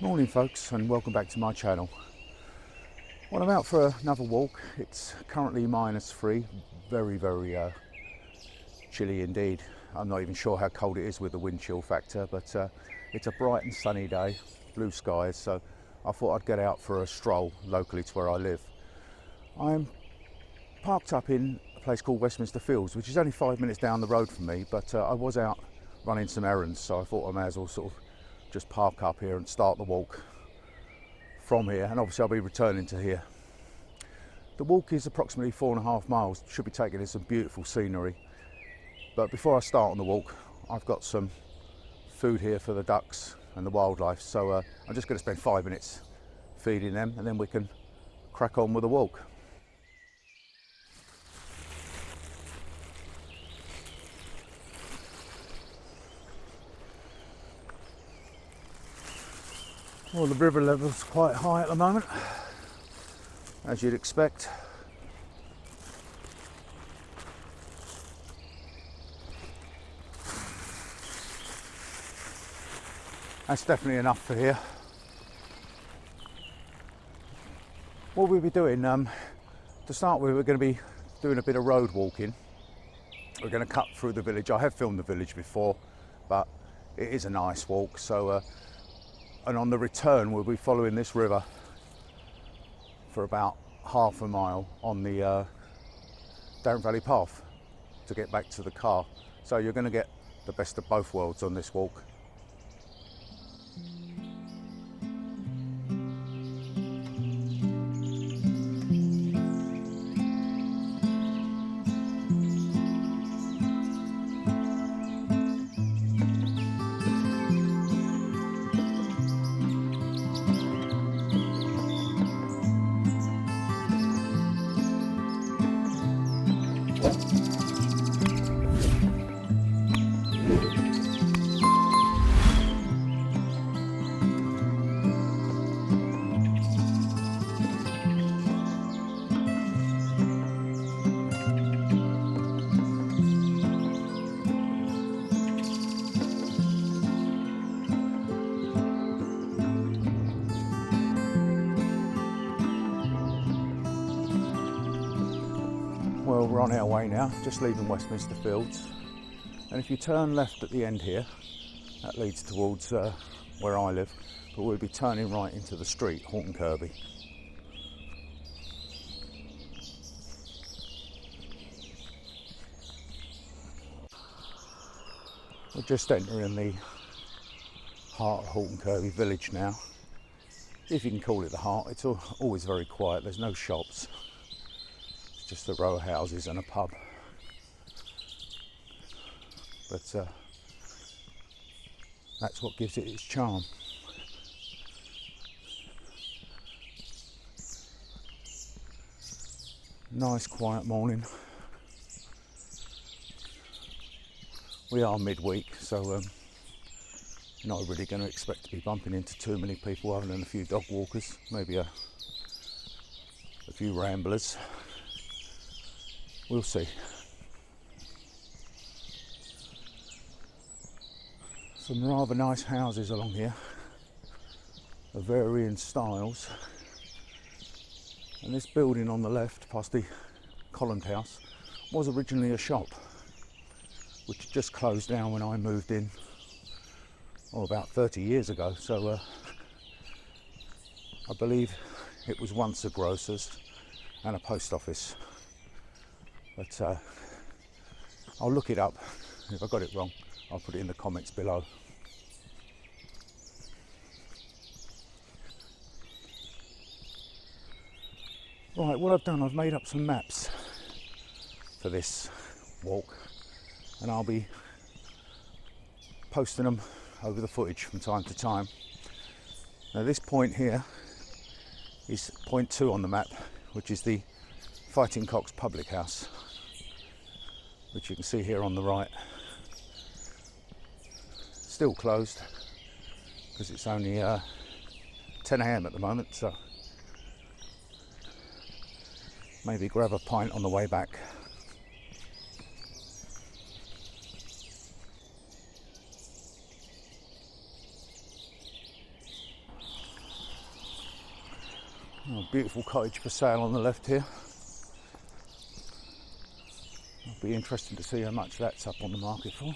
Morning folks, and welcome back to my channel. Well, I'm out for another walk. It's currently -3, very chilly indeed. I'm not even sure how cold it is with the wind chill factor, but it's a bright and sunny day, blue skies, so I thought I'd get out for a stroll locally to where I live. I'm parked up in a place called Westminster Fields, which is only 5 minutes down the road from me, but I was out running some errands, so I thought I may as well sort of just park up here and start the walk from here, and obviously I'll be returning to here. The walk is approximately 4.5 miles, should be taking in some beautiful scenery, but before I start on the walk I've got some food here for the ducks and the wildlife, so I'm just going to spend 5 minutes feeding them and then we can crack on with the walk. Well, the river level's quite high at the moment, as you'd expect. That's definitely enough for here. What we'll be doing, to start with, we're going to be doing a bit of road walking. We're going to cut through the village. I have filmed the village before, but it is a nice walk, so and on the return we'll be following this river for about half a mile on the Down Valley path to get back to the car. So you're going to get the best of both worlds on this walk. Well, we're on our way now, just leaving Westminster Fields, and if you turn left at the end here, that leads towards where I live, but we'll be turning right into the street, Horton Kirby. We're just entering the heart of Horton Kirby village now, if you can call it the heart. It's always very quiet, there's no shops. Just a row of houses and a pub, but that's what gives it its charm. Nice quiet morning. We are midweek, so not really going to expect to be bumping into too many people other than a few dog walkers, maybe a few ramblers. We'll see. Some rather nice houses along here of varying styles, and this building on the left past the columned house was originally a shop which just closed down when I moved in about 30 years ago, so I believe it was once a grocer's and a post office. But I'll look it up. If I got it wrong, I'll put it in the comments below. Right, what I've done, I've made up some maps for this walk, and I'll be posting them over the footage from time to time. Now this point here is point 2 on the map, which is the Fighting Cocks Public House, which you can see here on the right. Still closed because it's only 10 AM at the moment, so maybe grab a pint on the way back. Oh, beautiful cottage for sale on the left here. It'll be interesting to see how much that's up on the market for.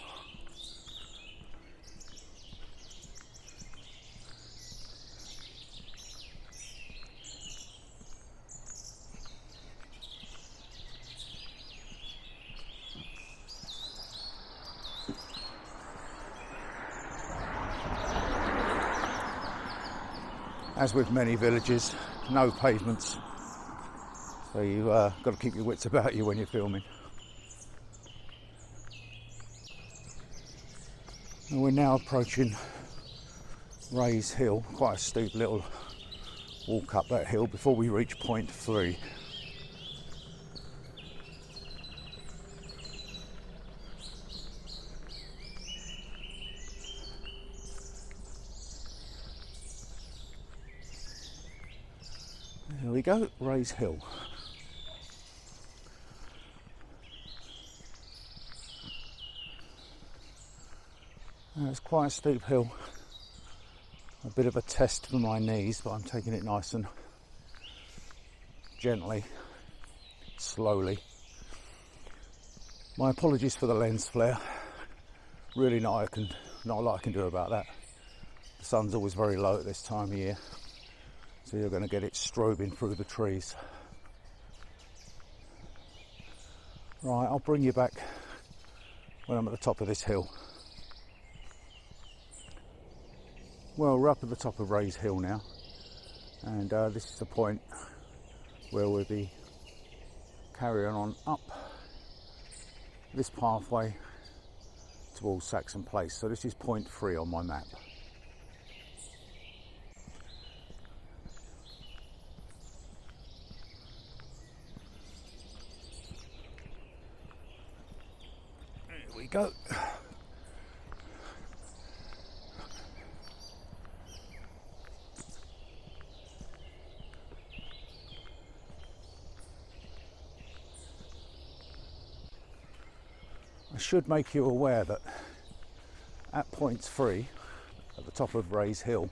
As with many villages, no pavements, so you've got to keep your wits about you when you're filming. And we're now approaching Raise Hill, quite a steep little walk up that hill before we reach point 3. There we go, Raise Hill. It's quite a steep hill, a bit of a test for my knees, but I'm taking it nice and gently, slowly. My apologies for the lens flare, really not a lot I can do about that. The sun's always very low at this time of year, so you're going to get it strobing through the trees. Right, I'll bring you back when I'm at the top of this hill. Well, we're up at the top of Raise Hill now, and this is the point where we'll be carrying on up this pathway towards Saxon Place. So this is point 3 on my map. There we go. I should make you aware that at point 3, at the top of Raise Hill,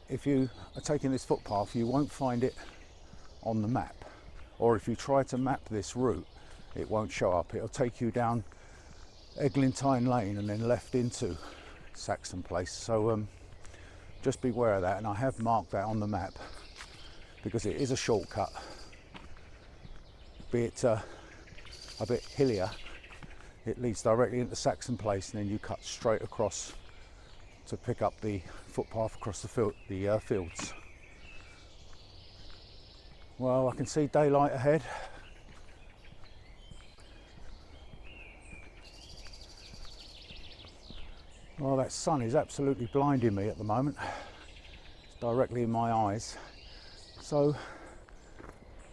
if you are taking this footpath, you won't find it on the map. Or if you try to map this route, it won't show up. It'll take you down Eglantine Lane and then left into Saxon Place. So just beware of that, and I have marked that on the map because it is a shortcut, be it a bit hillier. It leads directly into Saxon Place, and then you cut straight across to pick up the footpath across the fields. Well, I can see daylight ahead. Well, that sun is absolutely blinding me at the moment. It's directly in my eyes. So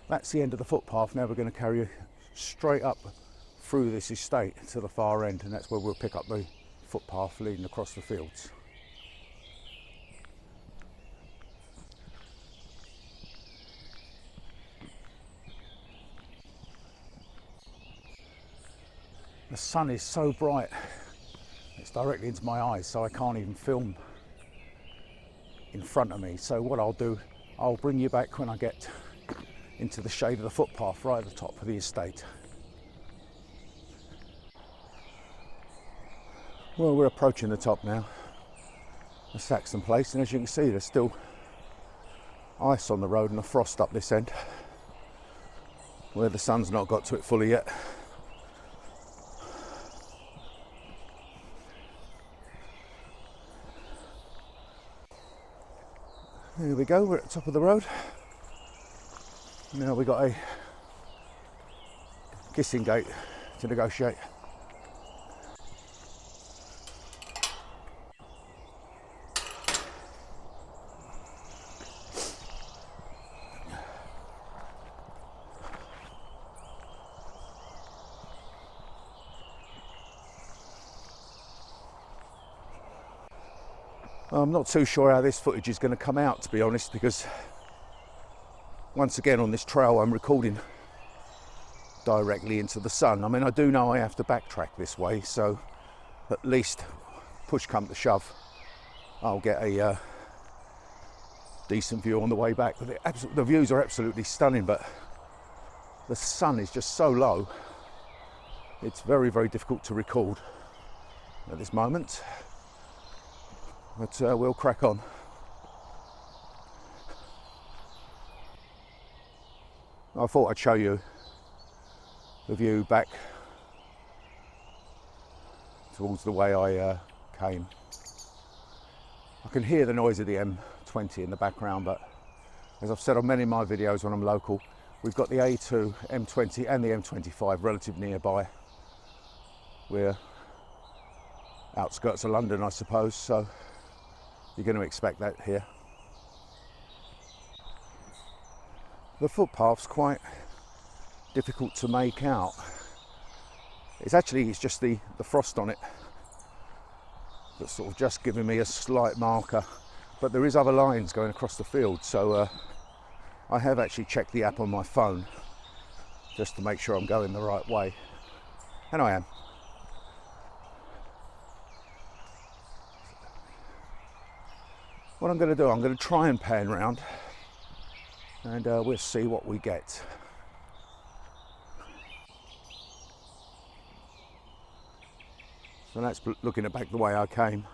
that's the end of the footpath. Now we're going to carry you straight up through this estate to the far end, and that's where we'll pick up the footpath leading across the fields. The sun is so bright, it's directly into my eyes, so I can't even film in front of me. So what I'll do, I'll bring you back when I get into the shade of the footpath right at the top of the estate. Well, we're approaching the top now of Saxon Place, and as you can see, there's still ice on the road and a frost up this end where the sun's not got to it fully yet. There we go, we're at the top of the road. Now we've got a kissing gate to negotiate. I'm not too sure how this footage is going to come out, to be honest, because once again on this trail I'm recording directly into the sun. I mean, I do know I have to backtrack this way, so at least push come to shove I'll get a decent view on the way back. The views are absolutely stunning, but the sun is just so low. It's very, very difficult to record at this moment. But we'll crack on. I thought I'd show you the view back towards the way I came. I can hear the noise of the M20 in the background, but as I've said on many of my videos when I'm local, we've got the A2, M20 and the M25 relative nearby. We're outskirts of London, I suppose, so you're going to expect that here. The footpath's quite difficult to make out. It's just the frost on it that's sort of just giving me a slight marker, but there is other lines going across the field, so I have actually checked the app on my phone just to make sure I'm going the right way, and I am. What I'm going to do, I'm going to try and pan round, and we'll see what we get. So that's looking at back the way I came,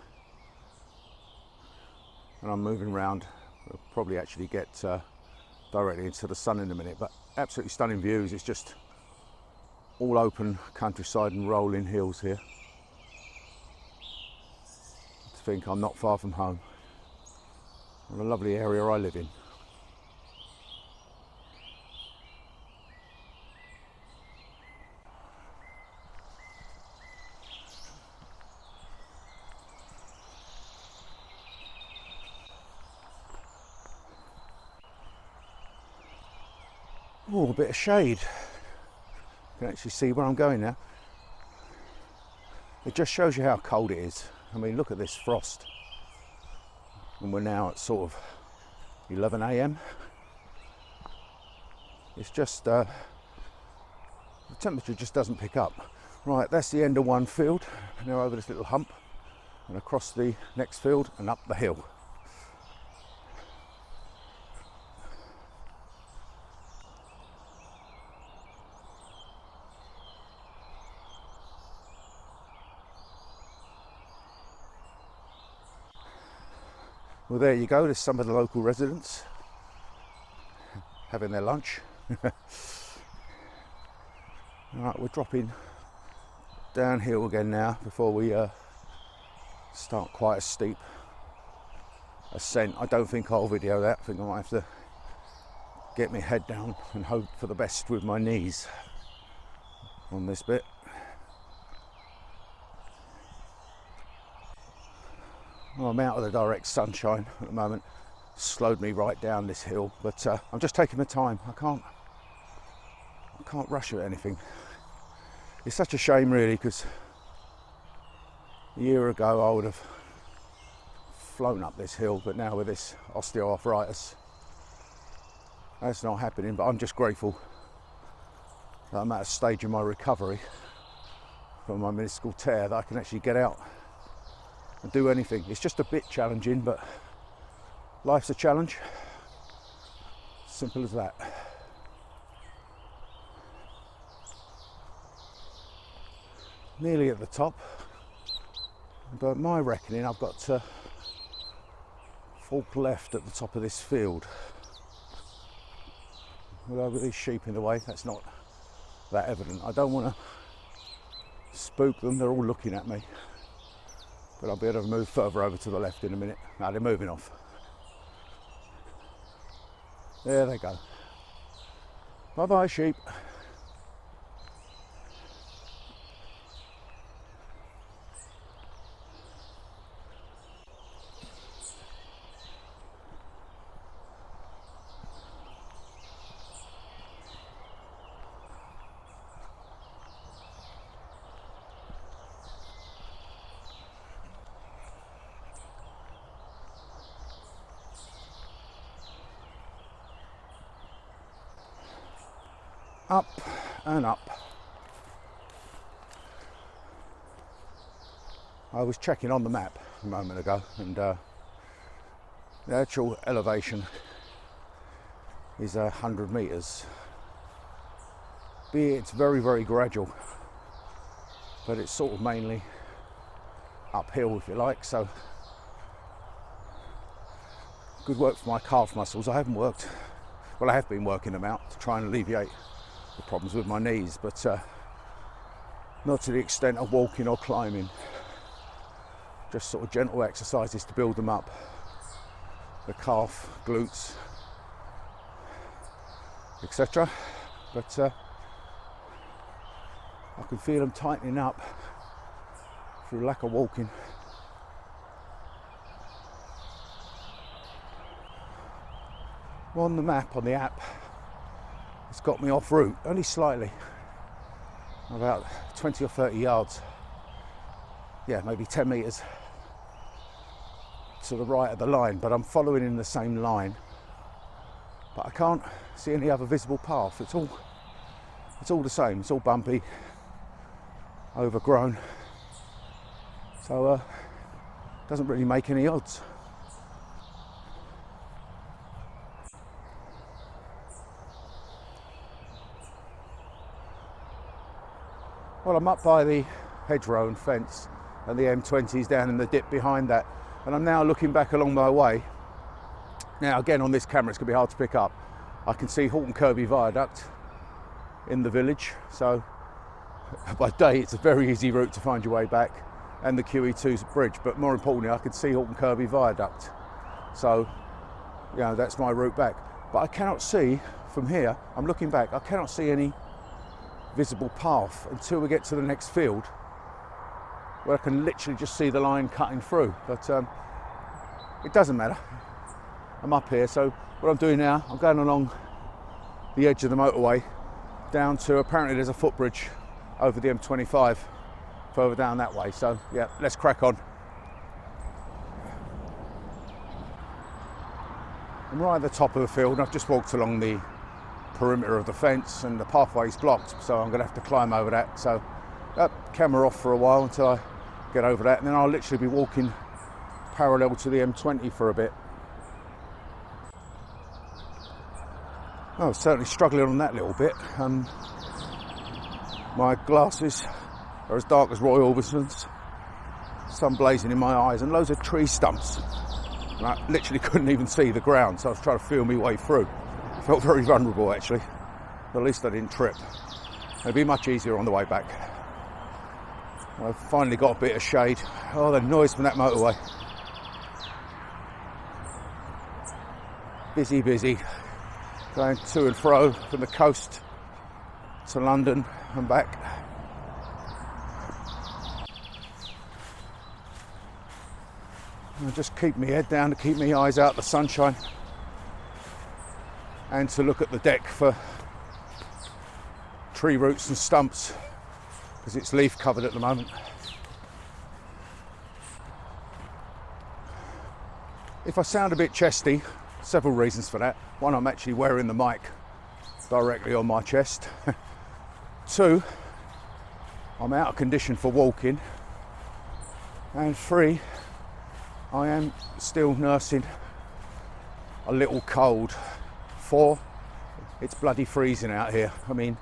and I'm moving round. We'll probably actually get directly into the sun in a minute, but absolutely stunning views. It's just all open countryside and rolling hills here. To think I'm not far from home, and a lovely area I live in. Oh, a bit of shade. You can actually see where I'm going now. It just shows you how cold it is. I mean, look at this frost. And we're now at sort of 11 AM. It's just, the temperature just doesn't pick up. Right, that's the end of one field. Now over this little hump and across the next field and up the hill. Well, there you go. There's some of the local residents having their lunch. Right, we're dropping downhill again now before we start quite a steep ascent. I don't think I'll video that. I think I might have to get my head down and hope for the best with my knees on this bit. Well, I'm out of the direct sunshine at the moment. Slowed me right down this hill, but I'm just taking my time. I can't rush at anything. It's such a shame, really, because a year ago I would have flown up this hill, but now with this osteoarthritis, that's not happening. But I'm just grateful that I'm at a stage in my recovery from my meniscal tear that I can actually get out and do anything. It's just a bit challenging, but life's a challenge. Simple as that. Nearly at the top, but my reckoning I've got to fork left at the top of this field. Although with these sheep in the way, that's not that evident. I don't want to spook them, they're all looking at me. But I'll be able to move further over to the left in a minute. Now they're moving off. There they go. Bye bye, sheep. Up and up. I was checking on the map a moment ago, and The actual elevation is 100 metres. It's very, very gradual, but it's sort of mainly uphill, if you like, so good work for my calf muscles. I have been working them out to try and alleviate the problems with my knees, but not to the extent of walking or climbing. Just sort of gentle exercises to build them up. The calf, glutes, etc. But I can feel them tightening up through lack of walking. On the map, on the app, it's got me off route, only slightly, about 20 or 30 yards. Yeah, maybe 10 metres to the right of the line, but I'm following in the same line. But I can't see any other visible path. It's all the same. It's all bumpy, overgrown. So doesn't really make any odds. Well, I'm up by the hedgerow and fence, and the M20's down in the dip behind that. And I'm now looking back along my way. Now, again, on this camera, it's going to be hard to pick up. I can see Horton Kirby Viaduct in the village. So by day, it's a very easy route to find your way back, and the QE2 bridge. But more importantly, I can see Horton Kirby Viaduct. So, you know, that's my route back. But I cannot see from here, I'm looking back, I cannot see any visible path until we get to the next field, where I can literally just see the line cutting through. But it doesn't matter. I'm up here, so what I'm doing now, I'm going along the edge of the motorway down to, apparently there's a footbridge over the M25 further down that way. So yeah, let's crack on. I'm right at the top of the field, and I've just walked along the perimeter of the fence, and the pathway's blocked, so I'm going to have to climb over that. So camera off for a while until I get over that, and then I'll literally be walking parallel to the M20 for a bit. I was certainly struggling on that little bit. My glasses are as dark as Roy Orbison's, sun blazing in my eyes, and loads of tree stumps. And I literally couldn't even see the ground, so I was trying to feel my way through. I felt very vulnerable, actually, but at least I didn't trip. It'll be much easier on the way back. I've finally got a bit of shade. Oh, the noise from that motorway. Busy, busy. Going to and fro from the coast to London and back. I'll just keep my head down to keep my eyes out the sunshine, and to look at the deck for tree roots and stumps, because it's leaf covered at the moment. If I sound a bit chesty, several reasons for that. One, I'm actually wearing the mic directly on my chest. Two, I'm out of condition for walking. And three, I am still nursing a little cold. Four, it's bloody freezing out here. I mean,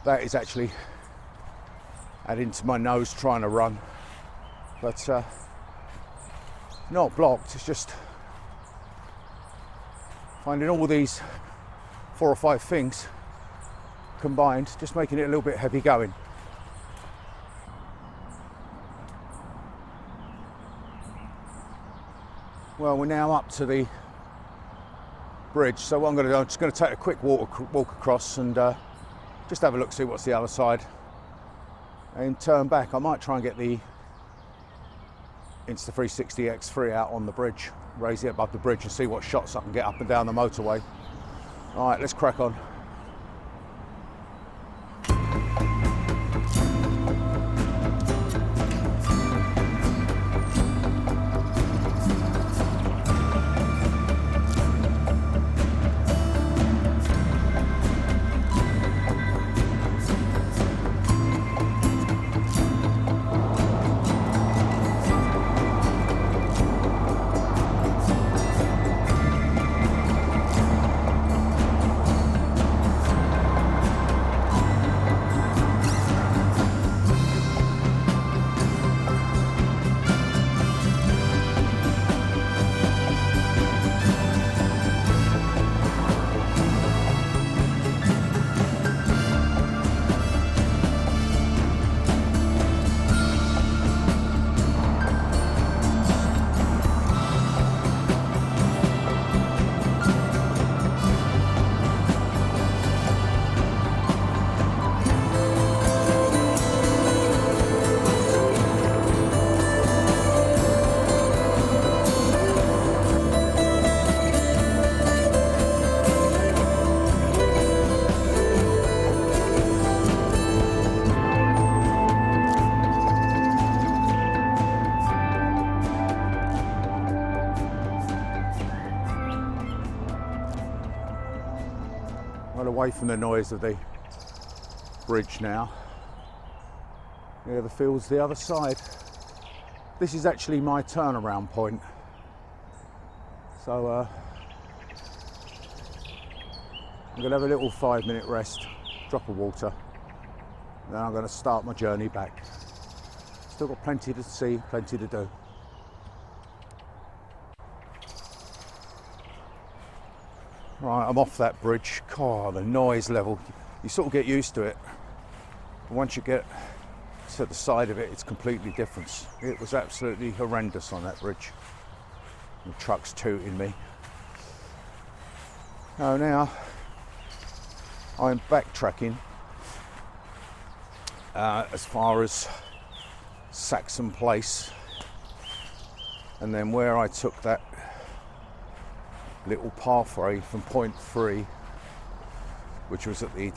that is actually adding to my nose trying to run. But not blocked, it's just finding all these 4 or 5 things combined, just making it a little bit heavy going. Well, we're now up to the bridge, so what I'm going to do, I'm just going to take a quick walk across and just have a look, see what's the other side, and turn back. I might try and get the Insta360 X3 out on the bridge, raise it above the bridge and see what shots I can get up and down the motorway. All right, let's crack on. Well, away from the noise of the bridge now. Yeah, the field's the other side. This is actually my turnaround point. So I'm going to have a little 5-minute rest, drop of water, then I'm going to start my journey back. Still got plenty to see, plenty to do. Right, I'm off that bridge. God, the noise level, you sort of get used to it. But once you get to the side of it, it's completely different. It was absolutely horrendous on that bridge. The truck's tooting me. Oh, now I'm backtracking as far as Saxon Place, and then where I took that little pathway from point 3, which was at the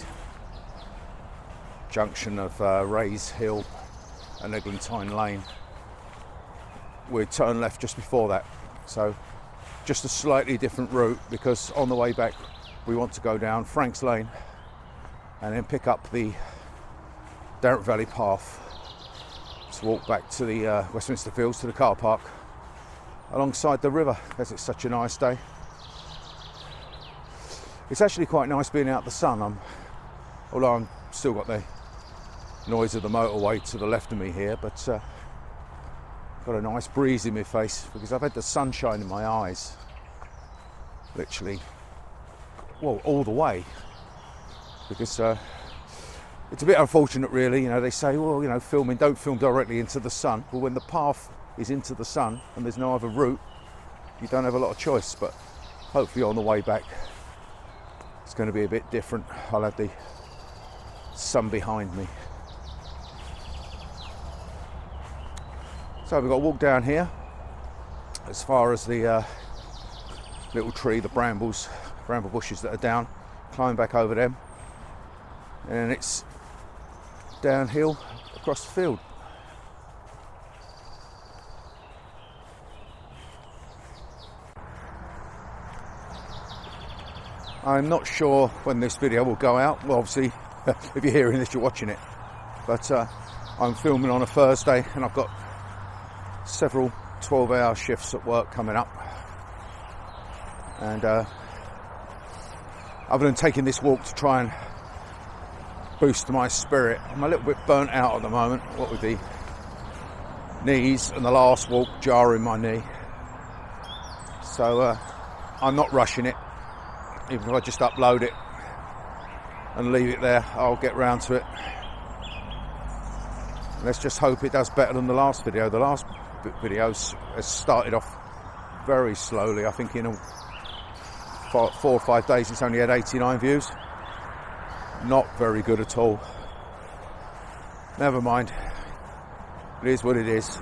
junction of Rays Hill and Eglantine Lane. We turned left just before that, so just a slightly different route, because on the way back we want to go down Franks Lane and then pick up the Darent Valley path to walk back to the Westminster Fields, to the car park alongside the river, as it's such a nice day. It's actually quite nice being out in the sun, although I'm still got the noise of the motorway to the left of me here, but got a nice breeze in my face because I've had the sunshine in my eyes literally, well, all the way, because it's a bit unfortunate really. You know, they say, well, you know, don't film directly into the sun. Well, when the path is into the sun and there's no other route, you don't have a lot of choice. But hopefully on the way back it's going to be a bit different. I'll have the sun behind me. So we've got to walk down here as far as the little tree, the bramble bushes that are down, climb back over them, and it's downhill across the field. I'm not sure when this video will go out. Well, obviously, if you're hearing this, you're watching it. But I'm filming on a Thursday, and I've got several 12-hour shifts at work coming up. And other than taking this walk to try and boost my spirit, I'm a little bit burnt out at the moment, what with the knees and the last walk jarring my knee. So I'm not rushing it. Even if I just upload it and leave it there, I'll get round to it. Let's just hope it does better than the last video. The last video has started off very slowly. I think in 4 or 5 days it's only had 89 views. Not very good at all. Never mind. It is what it is.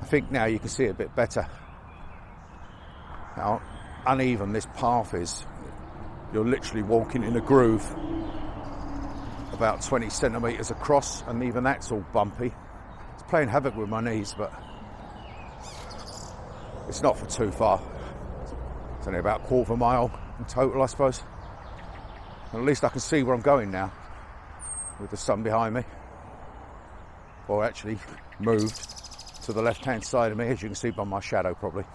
I think now you can see it a bit better how uneven this path is. You're literally walking in a groove about 20 centimetres across, and even that's all bumpy. It's playing havoc with my knees, but it's not for too far. It's only about a quarter of a mile in total, I suppose. And at least I can see where I'm going now with the sun behind me. Or actually moved to the left-hand side of me, as you can see by my shadow probably.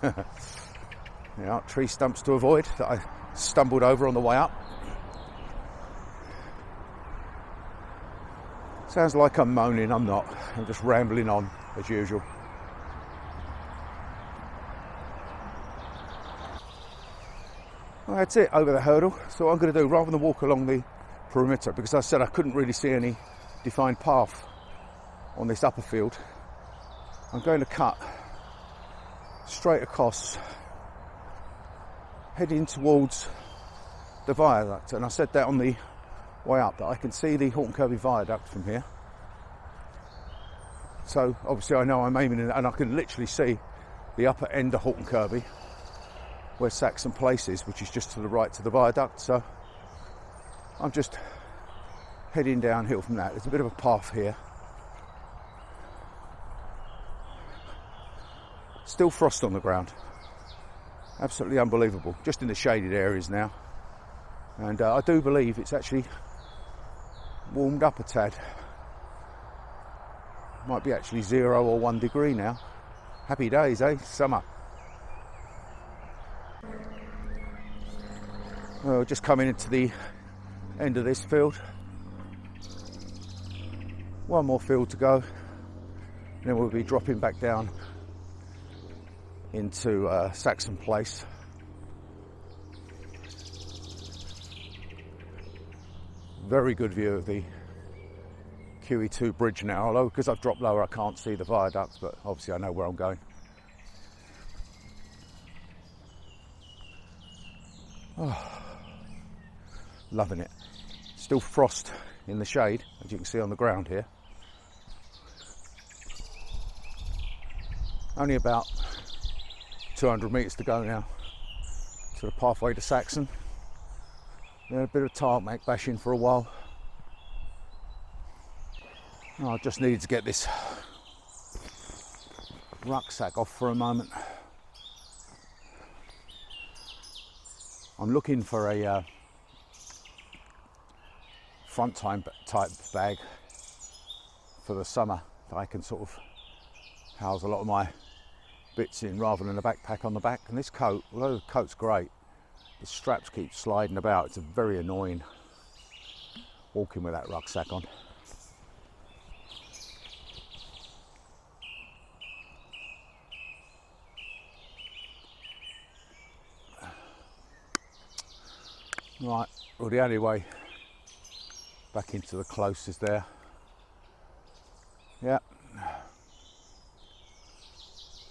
Yeah, tree stumps to avoid that I stumbled over on the way up. Sounds like I'm moaning, I'm not. I'm just rambling on as usual. Well, that's it, over the hurdle. So what I'm going to do, rather than walk along the perimeter, because I said I couldn't really see any defined path on this upper field, I'm going to cut straight across, heading towards the viaduct. And I said that on the way up, that I can see the Horton Kirby viaduct from here. So obviously I know I'm aiming in, and I can literally see the upper end of Horton Kirby, where Saxon Place is, which is just to the right to the viaduct. So I'm just heading downhill from that. There's a bit of a path here. Still frost on the ground. Absolutely unbelievable. Just in the shaded areas now. And I do believe it's actually warmed up a tad. Might be actually 0 or 1 degree now. Happy days, eh? Summer. Well, just coming into the end of this field. One more field to go. And then we'll be dropping back down into Saxon Place. Very good view of the QE2 bridge now, although because I've dropped lower I can't see the viaducts, but obviously I know where I'm going. Oh, loving it. Still frost in the shade, as you can see on the ground here. Only about 200 metres to go now to the pathway to Saxon. A bit of tarmac bashing for a while. Oh, I just needed to get this rucksack off for a moment. I'm looking for a front type bag for the summer that I can sort of house a lot of my bits in rather than a backpack on the back. And this coat, although the coat's great, the straps keep sliding about. It's very annoying walking with that rucksack on. Right, well the only way back into the close is there. Yeah.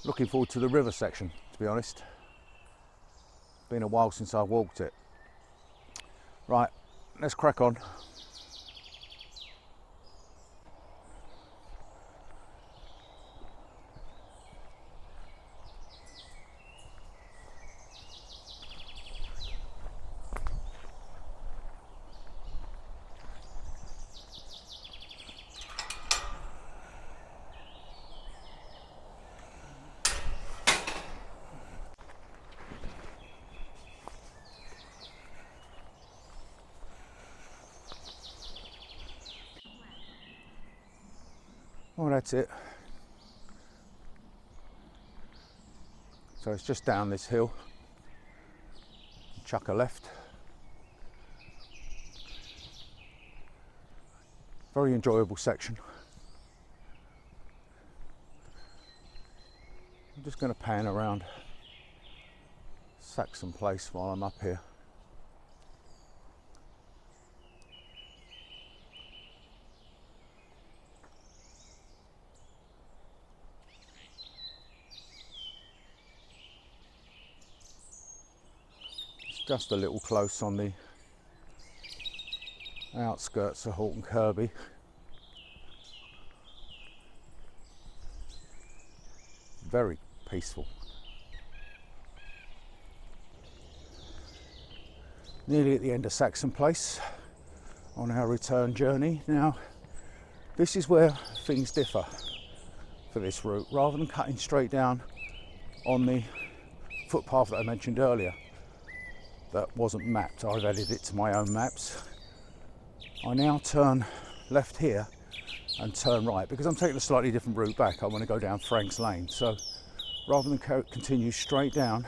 Looking forward to the river section, to be honest. Been a while since I walked it. Right, let's crack on. Well, that's it. So it's just down this hill. Chuck a left. Very enjoyable section. I'm just going to pan around Saxon Place while I'm up here. Just a little close on the outskirts of Horton Kirby. Very peaceful. Nearly at the end of Saxon Place on our return journey. Now, this is where things differ for this route. Rather than cutting straight down on the footpath that I mentioned earlier, that wasn't mapped, I've added it to my own maps. I now turn left here and turn right because I'm taking a slightly different route back. I want to go down Frank's Lane, so rather than continue straight down,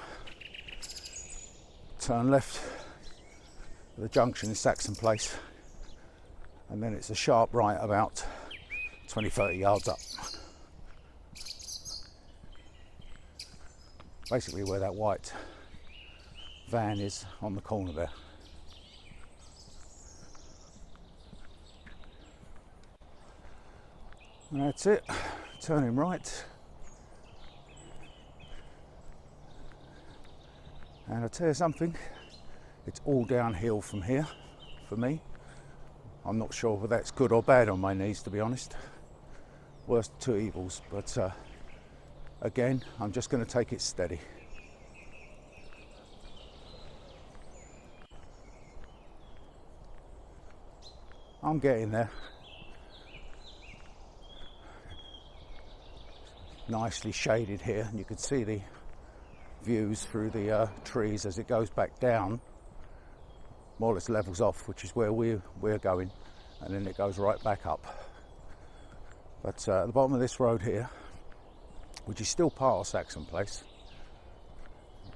turn left at the junction in Saxon Place, and then it's a sharp right about 20-30 yards up. Basically where that white van is on the corner there. And that's it, turning right. And I'll tell you something, it's all downhill from here for me. I'm not sure whether that's good or bad on my knees, to be honest. Worst of two evils, but again, I'm just going to take it steady. I'm getting there. Nicely shaded here, and you can see the views through the trees as it goes back down, more or less levels off, which is where we're going, and then it goes right back up. But at the bottom of this road here, which is still part of Saxon Place,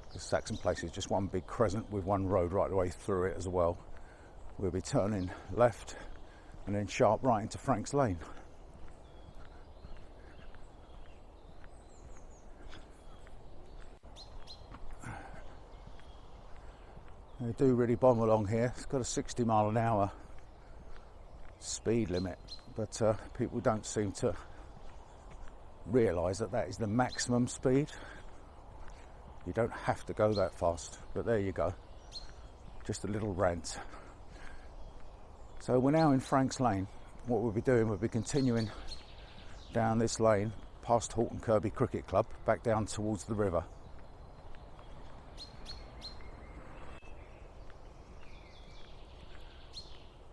because Saxon Place is just one big crescent with one road right the way through it as well, we'll be turning left and then sharp right into Frank's Lane. They do really bomb along here. It's got a 60 mile an hour speed limit, but people don't seem to realise that that is the maximum speed. You don't have to go that fast, but there you go. Just a little rant. So we're now in Frank's Lane. What we'll be doing, we'll be continuing down this lane past Horton Kirby Cricket Club, back down towards the river.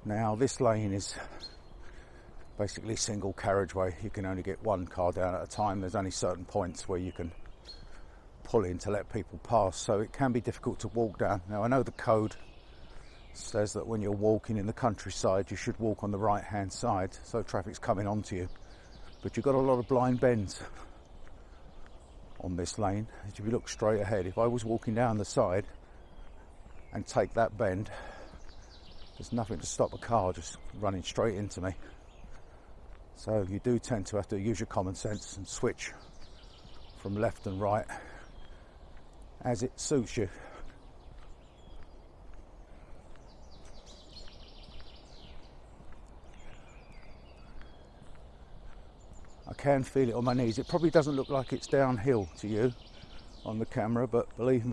Now this lane is basically single carriageway. You can only get one car down at a time. There's only certain points where you can pull in to let people pass, so it can be difficult to walk down. Now I know the code says that when you're walking in the countryside you should walk on the right hand side so traffic's coming onto you, but you've got a lot of blind bends on this lane. If you look straight ahead, if I was walking down the side and take that bend, there's nothing to stop a car just running straight into me. So you do tend to have to use your common sense and switch from left and right as it suits you. I can feel it on my knees. It probably doesn't look like it's downhill to you on the camera, but believe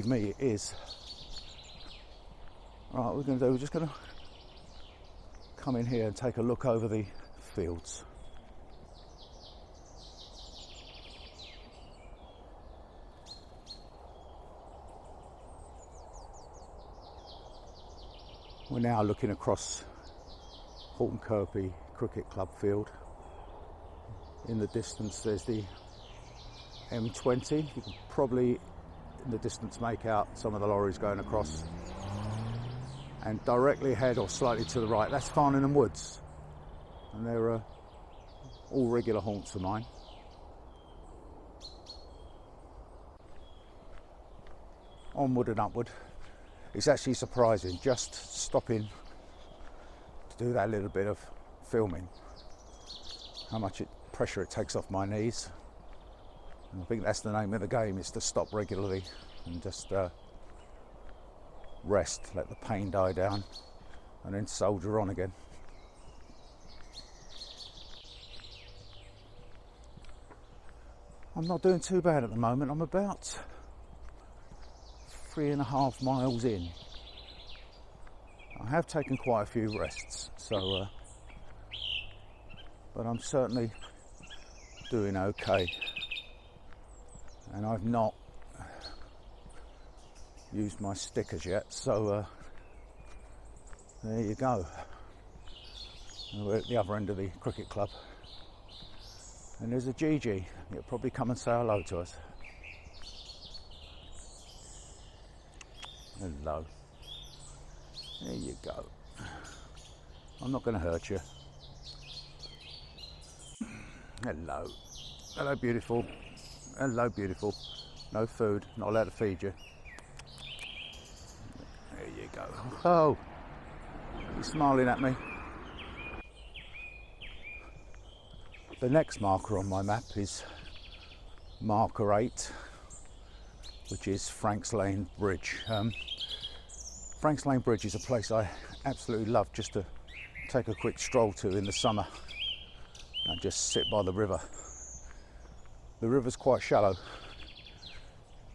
me, it is. Right, what we're going to do, we're just going to come in here and take a look over the fields. We're now looking across Horton Kirby Cricket Club field. In the distance there's the M20. You can probably in the distance make out some of the lorries going across. And directly ahead or slightly to the right, that's Farningham Woods, and they're all regular haunts of mine. Onward and upward. It's actually surprising, just stopping to do that little bit of filming, how much pressure it takes off my knees. And I think that's the name of the game, is to stop regularly and just rest, let the pain die down, and then soldier on again. I'm not doing too bad at the moment. I'm about 3.5 miles in. I have taken quite a few rests, so but I'm certainly doing okay, and I've not used my stickers yet, so there you go. We're at the other end of the cricket club, and there's a Gigi. He'll probably come and say hello to us. Hello. There you go. I'm not going to hurt you. Hello. Hello, beautiful. Hello, beautiful. No food. Not allowed to feed you. There you go. Oh, he's smiling at me. The next marker on my map is marker 8, which is Frank's Lane Bridge. Frank's Lane Bridge is a place I absolutely love just to take a quick stroll to in the summer and just sit by the river. The river's quite shallow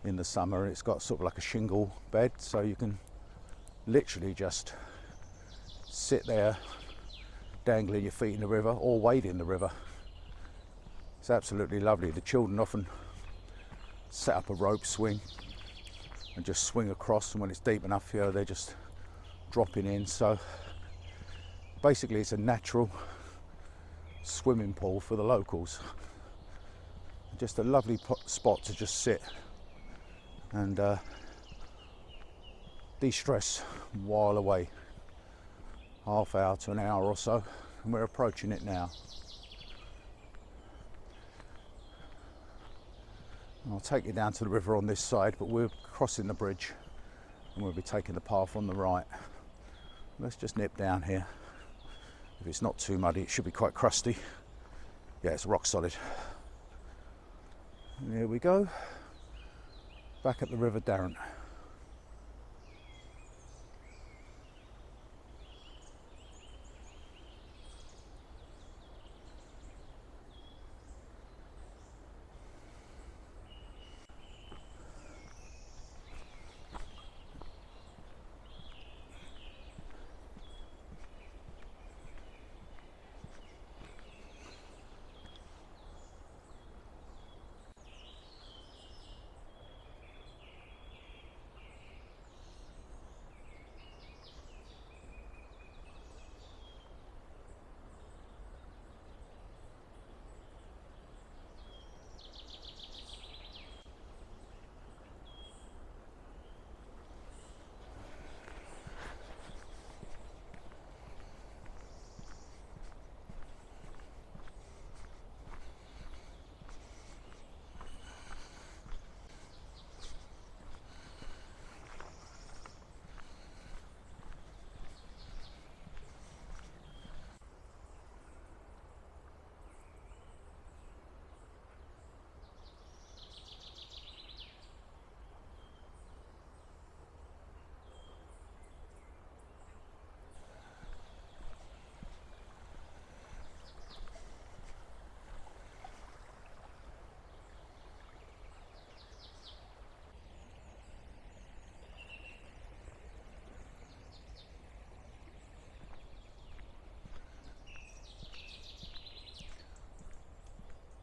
in the summer. It's got sort of like a shingle bed, so you can literally just sit there dangling your feet in the river or wade in the river. It's absolutely lovely. The children often set up a rope swing and just swing across, and when it's deep enough, you know, they're just dropping in. So basically it's a natural swimming pool for the locals. Just a lovely spot to just sit and de-stress while away. Half hour to an hour or so, and we're approaching it now. I'll take you down to the river on this side, but we're crossing the bridge and we'll be taking the path on the right. Let's just nip down here. If it's not too muddy, it should be quite crusty. Yeah, it's rock solid. And here we go, back at the River Darren.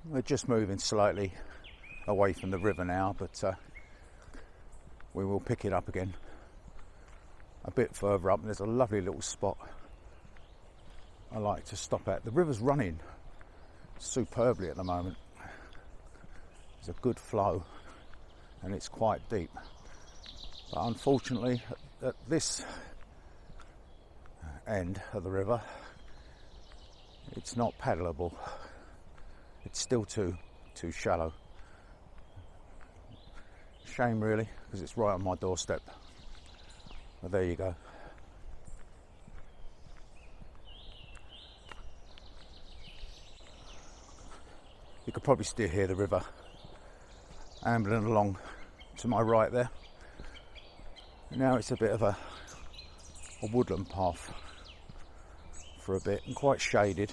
We're just moving slightly away from the river now, but we will pick it up again a bit further up. There's a lovely little spot I like to stop at. The river's running superbly at the moment. There's a good flow and it's quite deep. But unfortunately, at this end of the river, it's not paddleable. It's still too shallow. Shame really, because it's right on my doorstep. But there you go. You could probably still hear the river ambling along to my right there. Now it's a bit of a woodland path for a bit and quite shaded.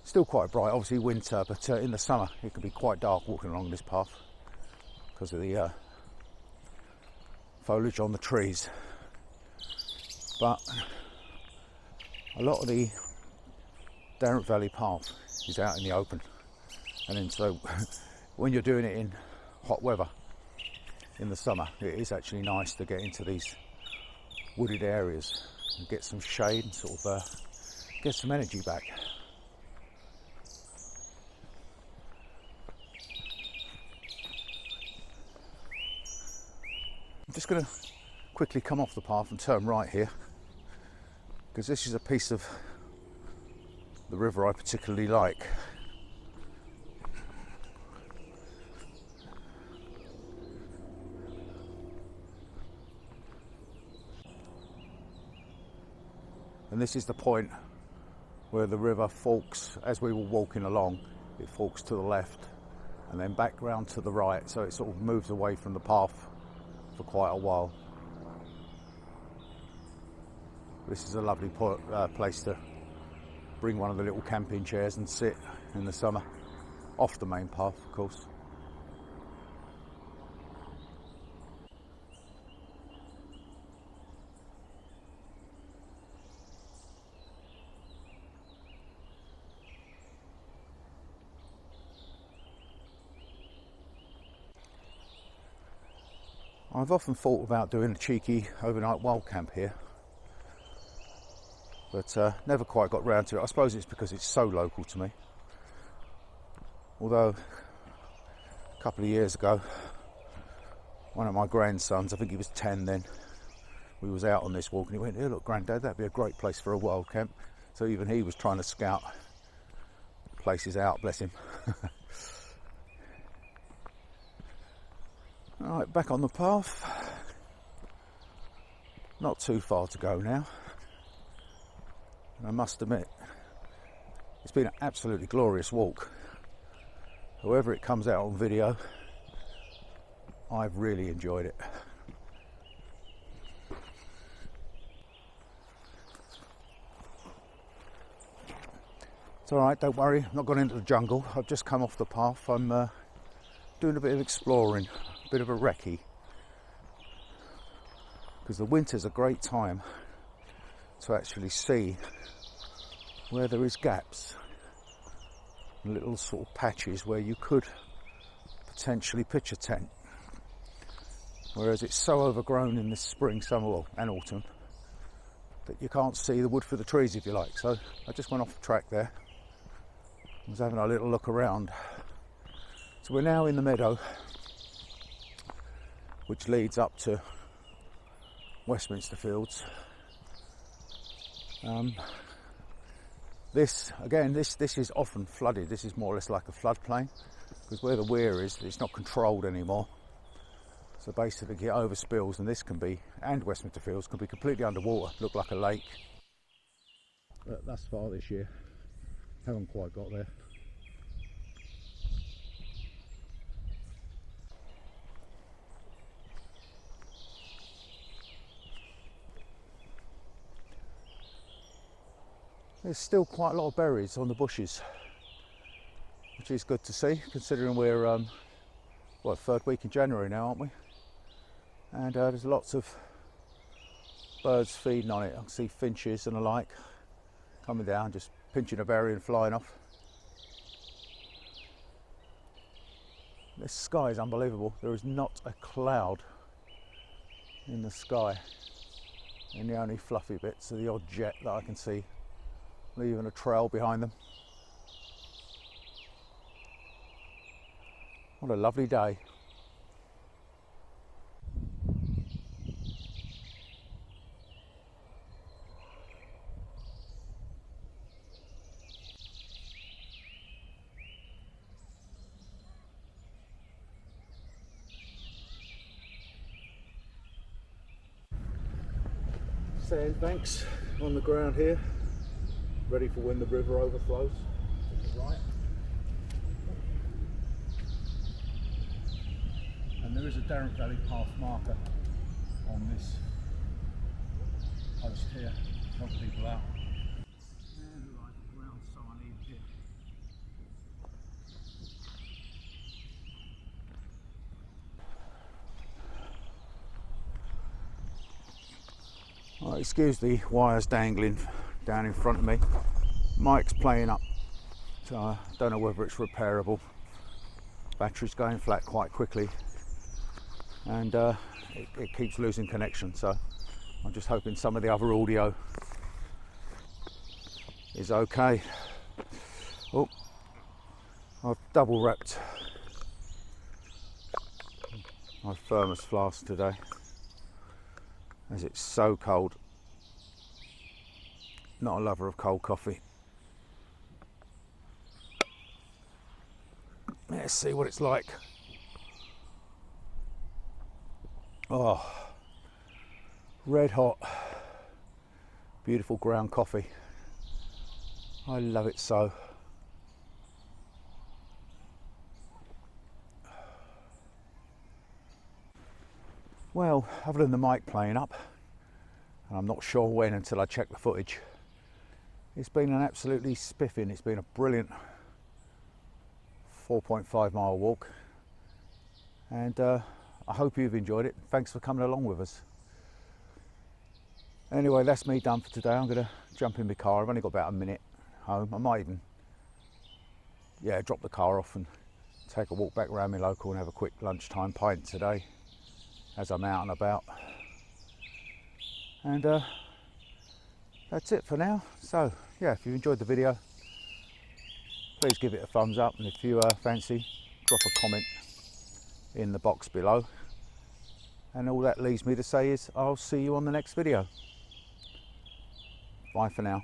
Still quite bright, obviously winter, but in the summer it can be quite dark walking along this path because of the foliage on the trees. But a lot of the Darren Valley path is out in the open, and then so when you're doing it in hot weather in the summer, it is actually nice to get into these wooded areas and get some shade and sort of get some energy back. I'm just going to quickly come off the path and turn right here, because this is a piece of the river I particularly like. And this is the point where the river forks. As we were walking along, it forks to the left and then back round to the right, so it sort of moves away from the path for quite a while. This is a lovely place to bring one of the little camping chairs and sit in the summer, off the main path of course. I've often thought about doing a cheeky overnight wild camp here, but never quite got round to it. I suppose it's because it's so local to me. Although a couple of years ago, one of my grandsons, I think he was 10 then, we was out on this walk and he went, "Here, look, Grandad, that'd be a great place for a wild camp." So even he was trying to scout places out, bless him. Alright, back on the path. Not too far to go now. And I must admit, it's been an absolutely glorious walk. However it comes out on video, I've really enjoyed it. It's alright, don't worry, I've not gone into the jungle. I've just come off the path. I'm doing a bit of exploring, a bit of a recce. Because the winter's a great time to actually see where there is gaps, little sort of patches where you could potentially pitch a tent. Whereas it's so overgrown in this spring, summer and autumn that you can't see the wood for the trees, if you like. So I just went off the track there. I was having a little look around. So we're now in the meadow, which leads up to Westminster Fields. This is often flooded. This is more or less like a floodplain, because where the weir is, it's not controlled anymore. So basically it overspills, and this can be, and Westminster Fields can be completely underwater, look like a lake. But thus far this year, haven't quite got there. There's still quite a lot of berries on the bushes, which is good to see, considering we're third week in January now, aren't we? And there's lots of birds feeding on it. I can see finches and the like coming down, just pinching a berry and flying off. This sky is unbelievable. There is not a cloud in the sky, and the only fluffy bits are the odd jet that I can see leaving a trail behind them. What a lovely day. Sandbanks on the ground here, ready for when the river overflows. Right. And there is a Derrick Valley path marker on this post here to help people out. And like a ground sign in here. Right, excuse the wires dangling down in front of me. Mike's playing up, so I don't know whether it's repairable. Battery's going flat quite quickly, and it keeps losing connection, so I'm just hoping some of the other audio is okay. Oh, I've double wrapped my thermos flask today, as it's so cold. Not a lover of cold coffee. Let's see what it's like. Oh, red hot, beautiful ground coffee. I love it so. Well, other than the mic playing up, and I'm not sure when until I check the footage, it's been an absolutely spiffing. It's been a brilliant 4.5 mile walk, and I hope you've enjoyed it. Thanks for coming along with us. Anyway, that's me done for today. I'm going to jump in my car. I've only got about a minute home. I might even drop the car off and take a walk back around my local and have a quick lunchtime pint today as I'm out and about. And that's it for now. So yeah, if you enjoyed the video, please give it a thumbs up, and if you fancy, drop a comment in the box below. And all that leaves me to say is I'll see you on the next video. Bye for now.